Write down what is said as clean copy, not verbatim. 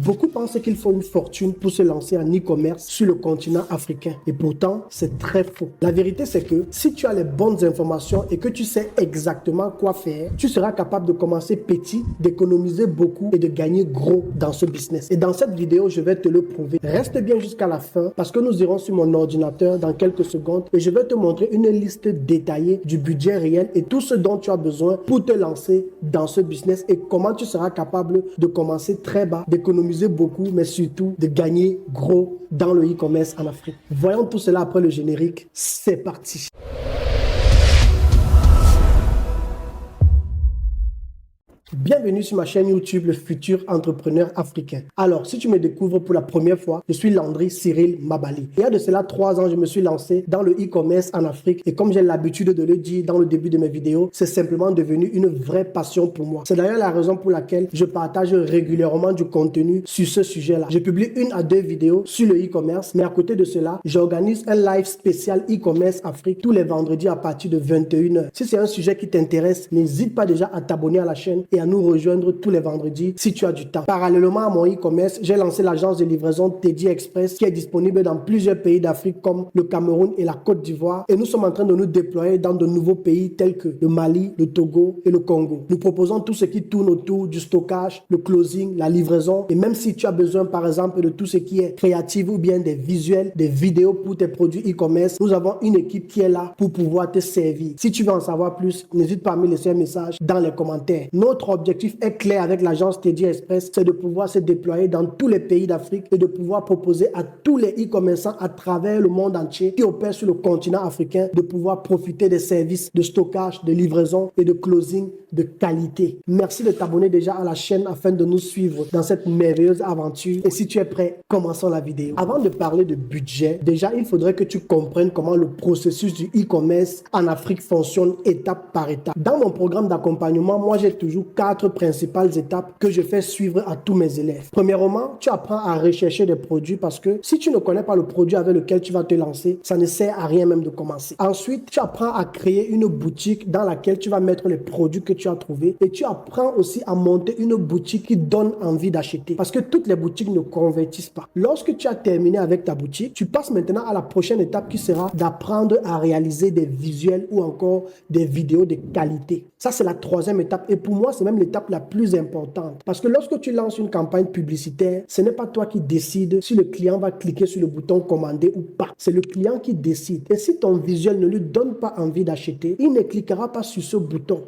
Beaucoup pensent qu'il faut une fortune pour se lancer en e-commerce sur le continent africain. Et pourtant, c'est très faux. La vérité, c'est que si tu as les bonnes informations et que tu sais exactement quoi faire, tu seras capable de commencer petit, d'économiser beaucoup et de gagner gros dans ce business. Et dans cette vidéo, je vais te le prouver. Reste bien jusqu'à la fin parce que nous irons sur mon ordinateur dans quelques secondes et je vais te montrer une liste détaillée du budget réel et tout ce dont tu as besoin pour te lancer dans ce business et comment tu seras capable de commencer très bas, d'économiser beaucoup, mais surtout de gagner gros dans le e-commerce en Afrique. Voyons tout cela après le générique. C'est parti. Bienvenue sur ma chaîne YouTube, le futur entrepreneur africain. Alors, si tu me découvres pour la première fois, je suis Landry Cyril Mabali. Il y a de cela 3 ans, je me suis lancé dans le e-commerce en Afrique et comme j'ai l'habitude de le dire dans le début de mes vidéos, c'est simplement devenu une vraie passion pour moi. C'est d'ailleurs la raison pour laquelle je partage régulièrement du contenu sur ce sujet-là. Je publie 1 à 2 vidéos sur le e-commerce, mais à côté de cela, j'organise un live spécial e-commerce Afrique tous les vendredis à partir de 21h. Si c'est un sujet qui t'intéresse, n'hésite pas déjà à t'abonner à la chaîne et à nous rejoindre tous les vendredis si tu as du temps. Parallèlement à mon e-commerce, j'ai lancé l'agence de livraison Teddy Express qui est disponible dans plusieurs pays d'Afrique comme le Cameroun et la Côte d'Ivoire et nous sommes en train de nous déployer dans de nouveaux pays tels que le Mali, le Togo et le Congo. Nous proposons tout ce qui tourne autour du stockage, le closing, la livraison et même si tu as besoin par exemple de tout ce qui est créatif ou bien des visuels, des vidéos pour tes produits e-commerce, nous avons une équipe qui est là pour pouvoir te servir. Si tu veux en savoir plus, n'hésite pas à me laisser un message dans les commentaires. Notre objectif est clair avec l'agence Teddy Express, c'est de pouvoir se déployer dans tous les pays d'Afrique et de pouvoir proposer à tous les e-commerçants à travers le monde entier qui opèrent sur le continent africain de pouvoir profiter des services de stockage, de livraison et de closing de qualité. Merci de t'abonner déjà à la chaîne afin de nous suivre dans cette merveilleuse aventure. Et si tu es prêt, commençons la vidéo. Avant de parler de budget, déjà il faudrait que tu comprennes comment le processus du e-commerce en Afrique fonctionne étape par étape. Dans mon programme d'accompagnement, moi j'ai toujours 4 principales étapes que je fais suivre à tous mes élèves. Premièrement, tu apprends à rechercher des produits parce que si tu ne connais pas le produit avec lequel tu vas te lancer, ça ne sert à rien même de commencer. Ensuite, tu apprends à créer une boutique dans laquelle tu vas mettre les produits que tu as trouvés et tu apprends aussi à monter une boutique qui donne envie d'acheter parce que toutes les boutiques ne convertissent pas. Lorsque tu as terminé avec ta boutique, tu passes maintenant à la prochaine étape qui sera d'apprendre à réaliser des visuels ou encore des vidéos de qualité. Ça, c'est la 3e étape et pour moi, c'est même l'étape la plus importante. Parce que lorsque tu lances une campagne publicitaire, ce n'est pas toi qui décides si le client va cliquer sur le bouton commander ou pas. C'est le client qui décide. Et si ton visuel ne lui donne pas envie d'acheter, il ne cliquera pas sur ce bouton.